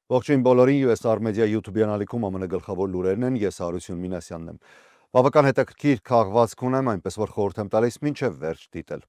Ողջույն բոլորին, USR Media YouTube-յան ալիքում ԱՄՆ գլխավոր լուրերն են, ես Հարություն Մինասյանն եմ։ Բավական հետաքրքիր քաղվածք ունեմ, այնպես որ խորհուրդ եմ տալիս մինչև վերջ դիտել։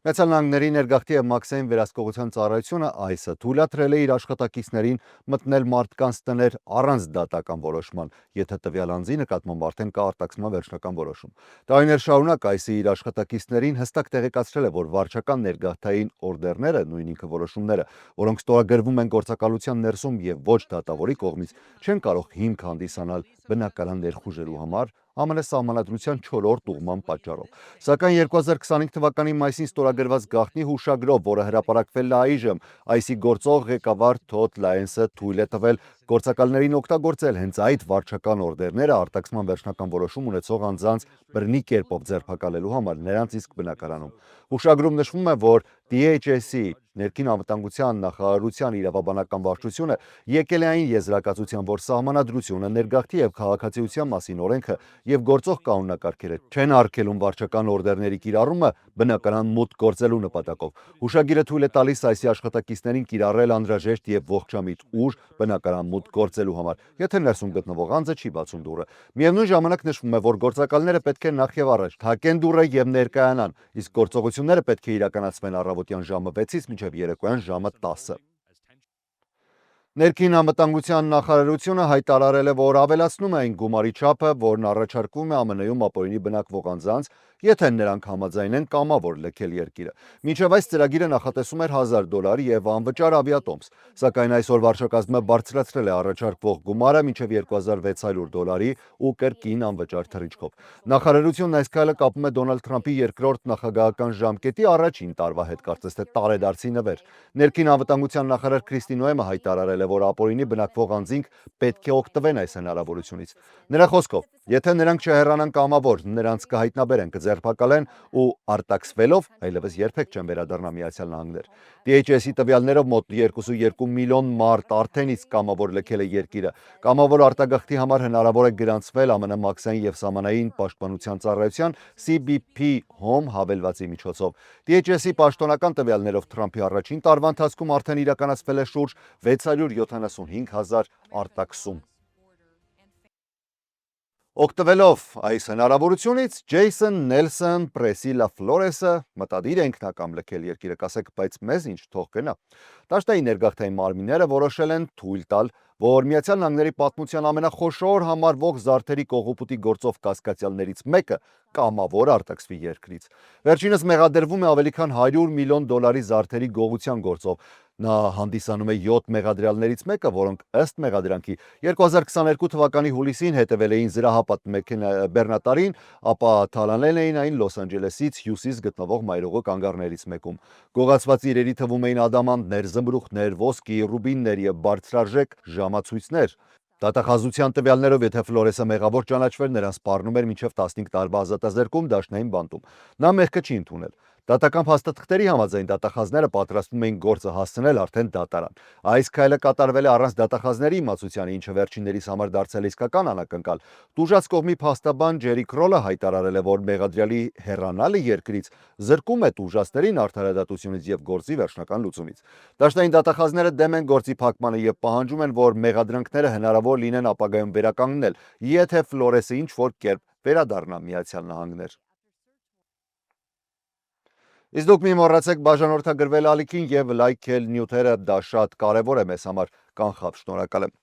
Միացյալ Նահանգների ներգաղթի եւ մաքսային վերահսկողության ծառայությունը այսը թույլատրել է իր աշխատակիցներին մտնել մարդկանց տներ առանց դատական որոշման, եթե տվյալ անձի նկատմամբ արդեն կա արտաքսման վերջնական որոշում։ Տարիներ շարունակ այսը իր աշխատակիցներին հստակ տեղեկացրել է, որ վարչական ներգաղթային օրդերները, նույն ինքը որոշումները, որոնք ստորագրվում են գործակալության ներսում եւ ոչ դատավորի կողմից, չեն կարող հիմք հանդիսանալ բնակարան ներխուժելու համար ԱՄՆ սահմանադրության 4-րդ ուղղման պատճառով։ Սակայն 2025 թվականի մայիսին ստորագրված գաղտնի հուշագրով, որը հրապարակվել է այժմ, այսի գործող ղեկավար Թոդ Լայենսը թույլ է տվել գործակալներին օգտագործել հենց այդ վարչական օրդերները արտաքսման վերջնական որոշում ունեցող անձանց բռնի կերպով ձերբակալելու համար նրանց իսկ բնակարանում։ Հուշագրում նշվում է, որ DHS-ի ներքին անվտանգության նախարարության իրավաբանական վարչությունը եկել է այն եզրակացության, որ սահմանադրությունը, ներգաղթի եւ քաղաքացիության մասին օրենքը եւ գործող կանոնակարգերը չեն արգելում վարչական օրդերների կիրառումը բնականon մուտք գործելու նպատակով։ Հուշագիրը թույլ է տալիս այսի աշխատակիցներին կիրառել անհրաժեշտ եւ ողջամիտ ուժ բնականon մուտք գործելու համար, եթե ներսում գտնվող անձը չի բացում դուռը։ Միևնույն ժամանակ նշվում է, որ գործակալները պետք է նախ եւ առաջ թակեն դուռը եւ ներկայանան, իսկ գործողությունները պետք է իրականացվեն առավոտյան ժամը 6-ից մինչև երեկոյան ժամը 10-ը։ Ներքին անվտանգության նախարարությունը հայտարարել է, որ ավելացնում է այն գումարի չափը, որն առաջարկվում է ԱՄՆ-ում ապօրինի բնակվող անձանց, եթե նրանք համաձայն են կամավոր լքել երկիրը։ Մինչև այս ծրագիրը նախատեսում էր $1000 եւ անվճար ավիատոմս, սակայն այսօր վարչակազմը բարձրացրել է առաջարկվող գումարը մինչև $2600 ու կրկին անվճար թռիչքով։ Նախարարությունն այս քայլը կապում է Դոնալդ Թրամփի երկրորդ նախագահական ժամկետի առաջին տարվա հետ, կարծես թե տարեդարձի նվեր։ Ներքին անվտանգության նախարար Քրիստի Նոեմը հայտարարել է, որ ապօրինի բնակվող անձինք պետք է օգտվեն այս հնարավորությունից։ Նրա խոսքով, եթե նրանք չհեռանան կամավոր, նրանց կհայտնաբերեն, կձերբակալեն ու արտաքսվելով այլևս երբեք չեն վերադառնա Միացյալ Նահանգներ։ DHS-ի տվյալներով մոտ 2.2 միլիոն մարդ արդեն իսկ կամավոր լքել է երկիրը։ Կամավոր արտագաղթի համար հնարավոր է գրանցվել ԱՄՆ մաքսային եւ սահմանային պաշտպանության ծառայության CBP Home հավելվածի միջոցով։ DHS-ի պաշտոնական տվյալներով Թրամփի առաջին տարվա ընթացքում արդեն իրականացվել է շուրջ 675,000 արտաքսում։ Օգտվելով այս հնարավորությունից Ջեյսոն Նելսոն Պրեսիլա Ֆլորեսը մտադիր է ինքնակամ լքել երկիրը, կասեք, բայց մեզ ինչ թող գնա։ Դաշտային ներգաղթային մարմինները որոշել են թույլ տալ, որ Միացյալ Նահանգների պատմության ամենախոշոր համարվող զարդերի կողոպուտի գործով կասկածյալներից մեկը կամավոր արտաքսվի երկրից։ Վերջինս մեղադրվում է ավելի քան $100 միլիոն զարդերի գողության գործով։ Նա հանդիսանում է 7 մեղադրյալներից մեկը, որոնք ըստ մեղադրանքի 2022 թվականի հուլիսին հետևել էին զրահապատ բեռնատարին, ապա թալանել էին այն Լոս Անջելեսից հյուսիս գտնվող մայրուղու կանգառներից մեկում։ Գողացված իրերի թվում էին ադամանդներ, զմրուխտներ, ոսկի, ռուբիններ եւ բարձրարժեք ժամացույցներ։ Դատախազության տվյալներով, եթե Ֆլորեսը մեղավոր ճանաչվեր, նրան սպառնում էր մինչև 15 տարվա ազատազրկում դաշնային բանտում։ Նա մեղքը չի ընդունել։ Դատական փաստաթղթերի համաձայն դատախազները պատրաստվում էին գործը հասցնել արդեն դատարան։ Այս քայլը կատարվել է առանց դատախազների իմացության, ինչը վերջիններիս համար դարձել է իսկական անակնկալ։ Տուժած կողմի փաստաբան Ջերի Քրոլը հայտարարել է, որ մեղադրյալի հեռանալը երկրից զրկում է տուժածներին արդարադատությունից եւ գործի վերջնական լուծումից։ Դաշնային դատախազները դեմ են գործի փակմանը եւ պահանջում են, որ մեղադրանքները հնարավոր լինեն ապագայում վերականգնել, եթե Ֆլորեսը ինչ-որ կերպ վերադառնա Միացյալ Նահանգներ։ Իսկ դուք մի մոռացեք բաժանորդագրվել ալիքին եւ լայքել նյութերը, դա շատ կարեւոր է մեզ համար, կանխավ, շնորհակալ եմ։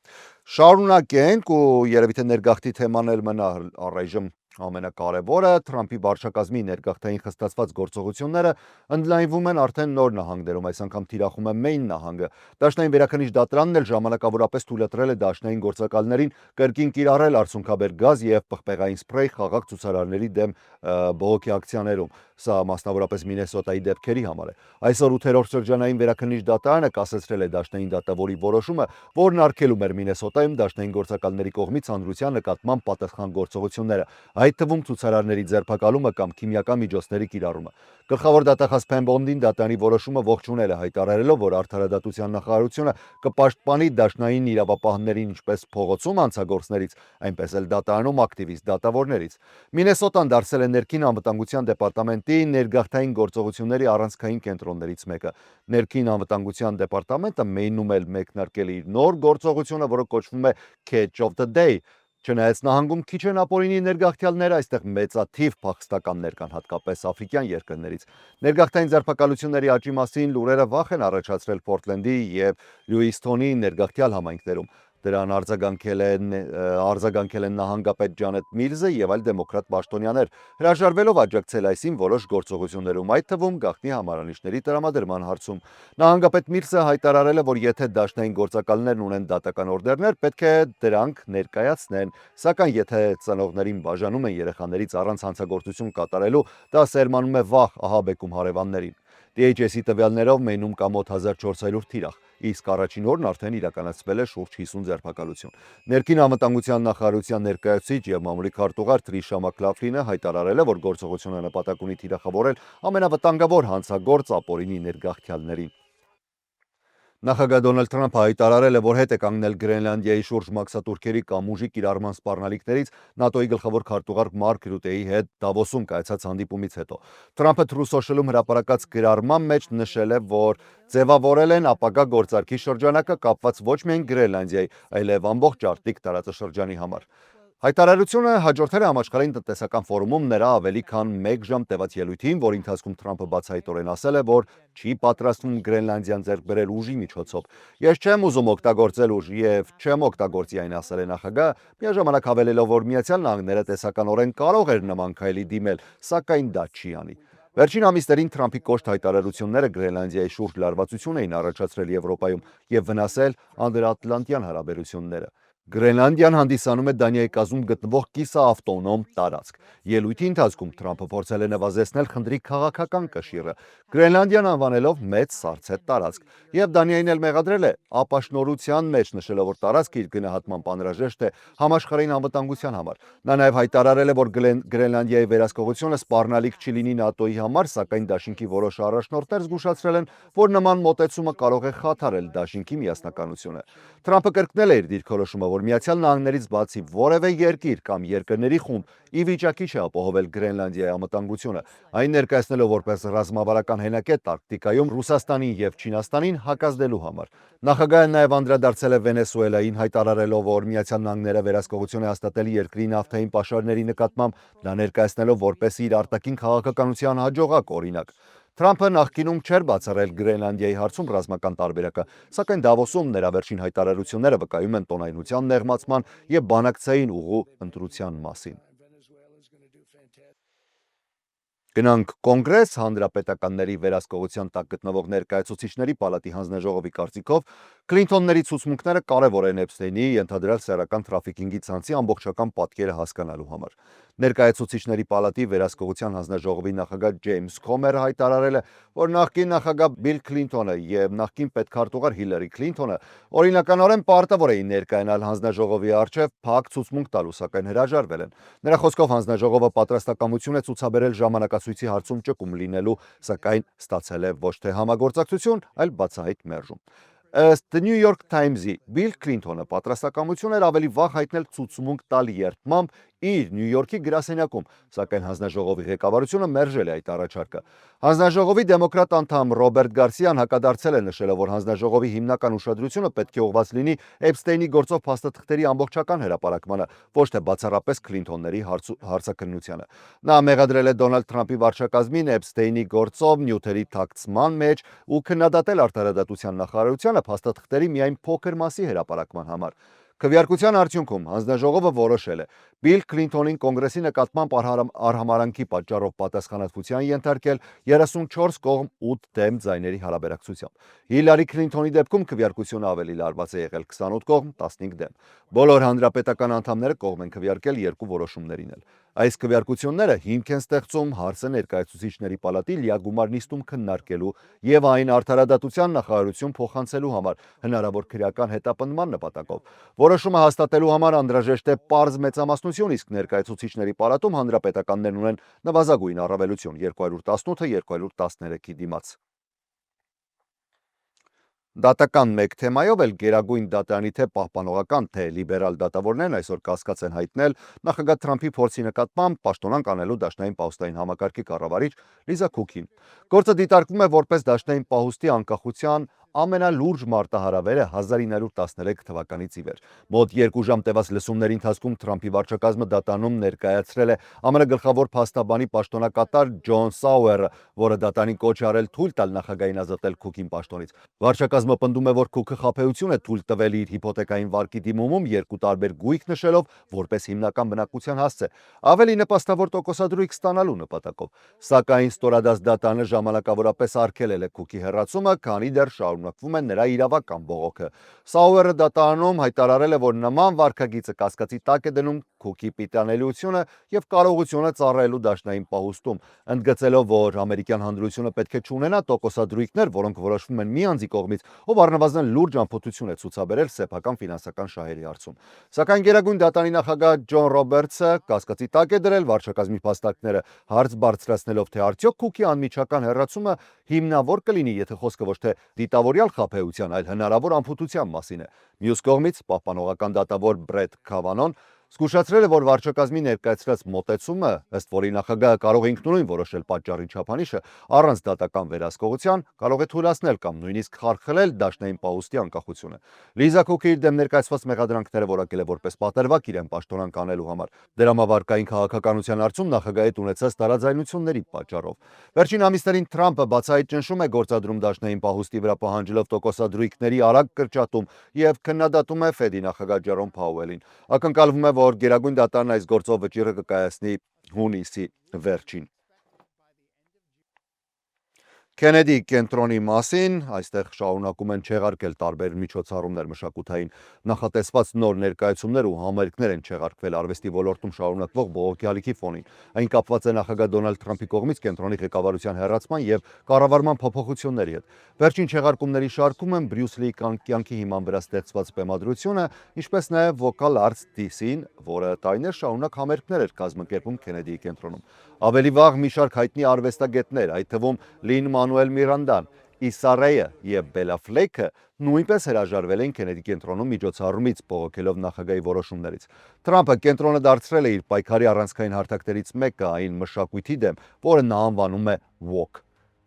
Շարունակենք ու երևի թե ներգաղթի թեման էլ մնա առայժմ ամենակարևորը, Թրամփի վարչակազմի ներգաղթային խստացված գործողությունները ընդլայնվում են արդեն նոր նահանգներում, այս անգամ թիրախում է Մեյն նահանգը։ Դաշնային վերաքննիչ դատարանն էլ ժամանակավորապես թույլատրել է դաշնային գործակալներին կրկին կիրառել արցունքաբեր գազ եւ պղպեղային սփրեյ խաղաղ ցուցարարների դեմ բողոքի ակցիաներում։ Սա մասնավորապես Մինեսոտայի դեպքերի համար է։ Այսօր 8-րդ շրջանային վերաքննիչ դատարանը կասեցրել է դաշնային դատավորի որոշումը, որն արգելում էր Մինեսոտայում դաշնային գործակալների կողմից հանրության նկատմամբ պատասխան գործողությունները։ այդ թվում ցուցարարների ձերբակալումը կամ քիմիական միջոցների կիրառումը։ Գլխավոր դատախազ Փեմբոնդին դատանի որոշումը ողջունել է, հայտարարելով, որ Արդարադատության նախարարությունը կպաշտպանի դաշնային իրավապահներին ինչպես փողոցում հանցագործներից, այնպես էլ դատարանում ակտիվիստ դատավորներից։ Մինեսոտան դարձել է ներքին անվտանգության դեպարտամենտի ներգաղթային գործողությունների առանցքային կենտրոններից մեկը։ Ներքին անվտանգության դեպարտամենտը Մեյնում էլ մեկնարկել է իր նոր գործողությունը, որը կոչվում է Catch of the Day։ Չնայած նահանգում քիչ են ապօրինի ներգաղթյալները, այստեղ մեծաթիվ փախստականներ կան, հատկապես աֆրիկյան երկրներից։ Ներգաղթային ձերբակալությունների աճի մասին լուրերը վախ են առաջացրել Պորտլենդի եւ Լյուիսթոնի ներգաղթյալ համայնքներում։ Դրան արձագանքել են նահանգապետ Ջանետ Միլզը եւ այլ դեմոկրատ պաշտոնյաներ, հրաժարվելով աջակցել այսին որոշ գործողություններում, այդ թվում գաղտնի համարանիշների տրամադրման հարցում։ Նահանգապետ Միլզը հայտարարել է, որ եթե դաշնային գործակալներն ունեն դատական օրդերներ, պետք է դրանք ներկայացնեն, սակայն եթե ծնողներին բաժանում են երեխաներից առանց հանցագործություն կատարելու, դա սերմանում է վախ ահաբեկում հարևաններին։ DHS-ի տվյալներով Մեյնում կա մոտ 1400 թիրախ, իսկ առաջին օրն արդեն իրականացվել է շուրջ 50 ձերբակալություն։ Ներքին անվտանգության նախարարության ներկայացուցիչ եւ մամուլի քարտուղար Տրիշա Մակլաֆլինը հայտարարել է, որ գործողությունը նպատակ ունի թիրախավորել ամենավտանգավոր հանցագործ ապօրինի ներգաղթյալներին։ Նախագահ Դոնալդ Թրամփը հայտարարել է, որ հետ է կանգնել Գրենլանդիայի շուրջ մաքսատուրքերի կամուժի կիրառման սպառնալիքներից ՆԱՏՕ-ի գլխավոր քարտուղար Մարկ Ռյուտեի հետ Դավոսում կայացած հանդիպումից հետո։ Թրամփը True Social-ում հրապարակած գրառման մեջ նշել է, որ ձևավորել են ապագա գործարքի շրջանակը կապված ոչ միայն Գրենլանդիայի, այլև ամբողջ Արկտիկ տարածաշրջանի համար։ Հայտարարությունը հաջորդել է համաշխարհային տնտեսական ֆորումում նրա ավելի քան 1 ժամ տևած ելույթին, որի ընթացքում Թրամփը բացահայտորեն ասել է, որ չի պատրաստվում Գրենլանդիան ձեռք բերել ուժի միջոցով։ Ես չեմ ուզում օգտագործել ուժ եւ չեմ օգտագործի այն, ասել է նախագահը, միաժամանակ հավելելով, որ Միացյալ Նահանգները տեսականորեն կարող էր նման քայլի դիմել, սակայն դա չի անի։ Վերջին ամիսներին Թրամփի կոշտ հայտարարությունները Գրենլանդիայի շուրջ լարվածություն էին առաջացրել Եվրոպայում եւ վնասել անդրաատլանտյան հարաբերությունները։ Գրենլանդիան հանդիսանում է Դանիայի կազմում գտնվող կիսաավտոնոմ տարածք։ Ելույթի ընթացքում Թրամփը փորձել է նվազեցնել խնդրի քաղաքական կշիռը, Գրենլանդիան անվանելով մեծ սառցե տարածք, եւ Դանիային էլ մեղադրել է ապաշնորհության մեջ, նշելով, որ տարածքը իր գնահատմամբ անհրաժեշտ է համաշխարհային անվտանգության համար։ Նա նաեւ հայտարարել է, որ Գրենլանդիայի վերահսկողությունը սպառնալիք չի լինի ՆԱՏՕ-ի համար, սակայն դաշինքի որոշ առաջնորդներ զգուշացրել են, որ նման մոտեցումը կարող է խաթարել դաշինքի միասնականությունը։ Թրամփը կրկնել է իր դիրքորոշումը, որ Միացյալ Նահանգներից բացի որևէ երկիր կամ երկրների խումբ ի վիճակի չէ ապահովել Գրենլանդիայի անվտանգությունը, այն ներկայացնելով որպես ռազմավարական հենակետ Արկտիկայում Ռուսաստանին եւ Չինաստանին հակազդելու համար։ Նախագահը նաեւ անդրադարձել է Վենեսուելային, հայտարարելով, որ Միացյալ Նահանգները վերահսկողություն է հաստատել երկրի նավթային պաշարների նկատմամբ, դա ներկայացնելով որպես իր արտաքին քաղաքականության հաջողակ օրինակ։ Թրամփը նախկինում չէր բացառել Գրենլանդիայի հարցում ռազմական տարբերակը, սակայն Դավոսում նրա վերջին հայտարարությունները վկայում են տոնայնության նեղմացման եւ բանակցային ուղու ընտրության մասին։ Գնանք Կոնգրես, հանրապետականների վերահսկողության տակ գտնվող ներկայացուցիչների պալատի հանձնաժողովի կարծիքով Քլինթոնների ցուցմունքները կարևոր են Էփստեյնի ենթադրյալ սեռական թրաֆիքինգի ցանցի ամբողջական պատկերը հասկանալու համար։ Ներկայացուցիչների պալատի վերահսկողության հանձնաժողովի նախագահ Ջեյմս Քոմերը հայտարարել է, որ նախկին նախագահ Բիլ Քլինթոնը եւ նախկին պետքարտուղար Հիլարի Քլինթոնը օրինականորեն պարտավոր էին ներկայանալ հանձնաժողովի առջև փակ ցուցմունք տալու, սակայն հրաժարվել են։ Նրա խոսքով հանձնաժողովը պատրաստակամություն է ցուցաբերել ժամանակացույցի հարցում ճկում լինելու, սակայն ստացել է ոչ թե համագործակցություն, այլ բացահայտ մերժում։ Ըստ The New York Times-ի Բիլ Քլինթոնը պատրաստակամություն էր ավելի վաղ հայտնել ցուցմունք տալ երդմամբ իր Նյու Յորքի գրասենյակում, սակայն հանձնաժողովի ղեկավարությունը մերժել է այդ առաջարկը։ Հանձնաժողովի դեմոկրատ անդամ Ռոբերտ Գարսիան հակադարձել է, նշելով, որ հանձնաժողովի հիմնական ուշադրությունը պետք է ուղղված լինի Էփստեյնի գործով փաստաթղթերի ամբողջական հրապարակմանը, ոչ թե բացառապես Քլինթոնների հարցաքննությանը։ Նա մեղադրել է Դոնալդ Թրամփի վարչակազմին Էփստեյնի գործով նյութերի թաքցման մեջ ու քննադատել Արդարադատության նախարարությանը փաստաթղթերի միայն փոքր մասի հրապարակման համար։ Քվեարկության արդյունքում հանձնաժողովը որոշել է Բիլ Քլինթոնին կոնգրեսի նկատմամբ արհամարանքի պատճառով պատասխանատվության ենթարկել 34 կողմ 8 դեմ ձայների հարաբերակցությամբ։ Հիլարի Քլինթոնի դեպքում քվեարկությունը ավելի լարված է եղել 28 կողմ 15 դեմ։ Բոլոր հանրապետական անդամները կողմ են քվեարկել երկու որոշումներին էլ։ Այս քվեարկությունները հիմք են ստեղծում հարցը ներկայացուցիչների պալատի լիագումար նիստում քննարկելու եւ այն արդարադատության նախարարություն փոխանցելու համար հնարավոր քրեական հետապնդման նպատակով։ Որոշումը հաստատելու համար անհրաժեշտ է պարզ մեծամասնություն, իսկ ներկայացուցիչների պալատում հանրապետականներն ունեն նվազագույն առավելություն 218-213-ի դիմաց։ Դատական մեկ թեմայով էլ Գերագույն դատարանի թե պահպանողական, թե լիբերալ դատավորներն այսօր կասկած են հայտնել նախագահ Թրամփի փորձի նկատմամբ պաշտոնանկ անելու դաշնային պահուստային համակարգի կառավարիչ Լիզա Քուքին։ Գործը դիտարկվում է որպես դաշնային պահուստի անկախության ամենալուրջ մարտահրավերը 1913 թվականից ի վեր։ Մոտ 2 ժամ տևած լսումների ընթացքում Թրամփի վարչակազմը դատանում ներկայացրել է ԱՄՆ գլխավոր փաստաբանի պաշտոնակատար Ջոն Սաուերը, որը դատարանին կոչ է արել թույլ տալ նախագահին ազատել Քուքին պաշտոնից։ Վարչակազմը պնդում է, որ Քուքը խաբեություն է թույլ տվել իր հիփոթեկային վարկի դիմումում երկու տարբեր գույք նշելով որպես հիմնական բնակության հասցե, ավելի նպաստավոր տոկոսադրույք ստանալու նպատակով։ Սակայն ստորադաս դատարանը ժամանակավորապես արգելել է Քուքի հեռացումը, քանի դեռ շարունակվում է նրա իրավական բողոքը։ Սաուերը դատարանում հայտարարել է, որ նման վարքագիծը կասկածի տակ է դնում Քուքի պիտանելիությունը եւ կարողությունը ծառայելու դաշնային պահուստում, ընդգծելով, որ ամերիկյան հանրությունը պետք է չունենա տոկոսադրույքներ, որոնք որոշվում են մի անձի կողմից, ով առնվազն լուրջ անփոթություն է ցուցաբերել սեփական ֆինանսական շահերի հարցում։ Սակայն Գերագույն դատարանի նախագահ Ջոն Ռոբերտսը կասկածի տակ է դրել վարչակազմի փաստարկները, հարց բարձրացնելով, թե արդյոք Քուքի անմիջական հեռացումը հիմնավոր կլինի, եթե խոսքը ոչ թե դիտավորյալ խաբեության, այլ հնարավոր անփոթության մասին է։ Մյուս կողմից պահպանողական դատավոր Բրեթ Քավանոն զգուշացրել է, որ վարչակազմի ներկայացրած մոտեցումը, ըստ որի նախագահը կարող է ինքնուրույն որոշել պատճառի չափանիշը առանց դատական վերահսկողության, կարող է թույլատնել կամ նույնիսկ խարխլել դաշնային պահուստի անկախությունը։ Լիզա Քուքը իր դեմ ներկայացված մեղադրանքները որակել է որպես պատրվակ իրեն պաշտոնանկ անելու համար, դրամավարկային քաղաքականության հարցում նախագահի հետ ունեցած տարաձայնությունների պատճառով։ Վերջին ամիսներին Թրամփը բացահայտ ճնշում է գործադրում դաշնային պահուստի վրա, պահանջելով տոկոսադրույքների արագ կրճատում եւ քննադատում է Ֆեդի նախագահ Ջերոմ Փաուելին։ Ակնկալվում է, որ Գերագույն դատարանն այս գործով վճիռը կկայացնի հունիսի վերջին։ Քենեդի կենտրոնի մասին այստեղ շարունակում են չեղարկել տարբեր միջոցառումներ մշակութային, նախատեսված նոր ներկայացումներ ու համերգներ են չեղարկվել արվեստի ոլորտում շարունակվող բողոքի ալիքի ֆոնին։ Այն կապված է նախագահ Դոնալդ Թրամփի կողմից կենտրոնի ղեկավարության հեռացման եւ կառավարման փոփոխությունների հետ։ Վերջին չեղարկումների շարքում են Բրյուս Լիի կյանքի հիման վրա ստեղծված բեմադրությունը, ինչպես նաեւ Vocal Arts DC-ն, որը տարիներ շարունակ համերգներ էր կազմակերպում Քենեդիի կենտրոնում։ Ավելի վաղ մի շարք հայտնի արվեստագետներ, այդ թվում Լին Մանուել Միրանդան, Իսա Ռեյը եւ Բելա Ֆլեյքը նույնպես հրաժարվել են Քենեդի կենտրոնում միջոցառումից բողոքելով նախագահի որոշումներից։ Թրամփը կենտրոնը դարձրել է իր պայքարի առանցքային հարթակներից մեկը, այն մշակույթի դեմ, որը նա անվանում է woke։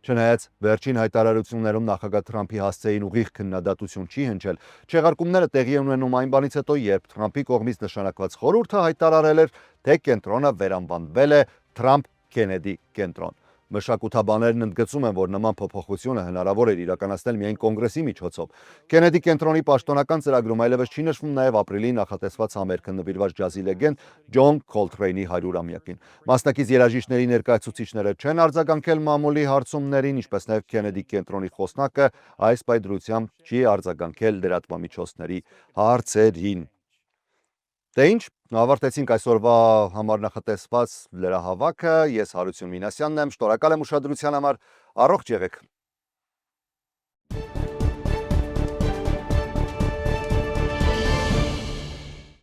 Չնայած վերջին հայտարարություններում նախագահ Թրամփի հասցեին ուղիղ քննադատություն չի հնչել, չեղարկումները տեղի են ունենում այն բանից հետո, երբ Թրամփի կողմից նշանակված խորհուրդը հայտարարել էր, թե կենտրոնը վերանվանվել է Թրամփ-Քենեդի կենտրոն։ Մշակութաբաններն ընդգծում են, որ նման փոփոխությունը հնարավոր էր իրականացնել միայն կոնգրեսի միջոցով։ Քենեդի կենտրոնի պաշտոնական ծրագրում այլևս չի նշվում նաև ապրիլի նախատեսված համերգը նվիրված ջազի լեգենդ Ջոն Քոլթրեյնի 100-ամյակին։ Մասնակից երաժիշտների ներկայացուցիչները չեն արձագանքել մամուլի հարցումներին, ինչպես նաև Քենեդի կենտրոնի խոսնակը այս պայծրությամբ չի արձագանքել լրատվամիջոցների հարցերին։ Դե ինչ, ավարտեցինք այսօրվա համար նախատեսված լրահավաքը, ես Հարություն Մինասյանն եմ, շնորհակալ եմ ուշադրության համար, առողջ եղեք։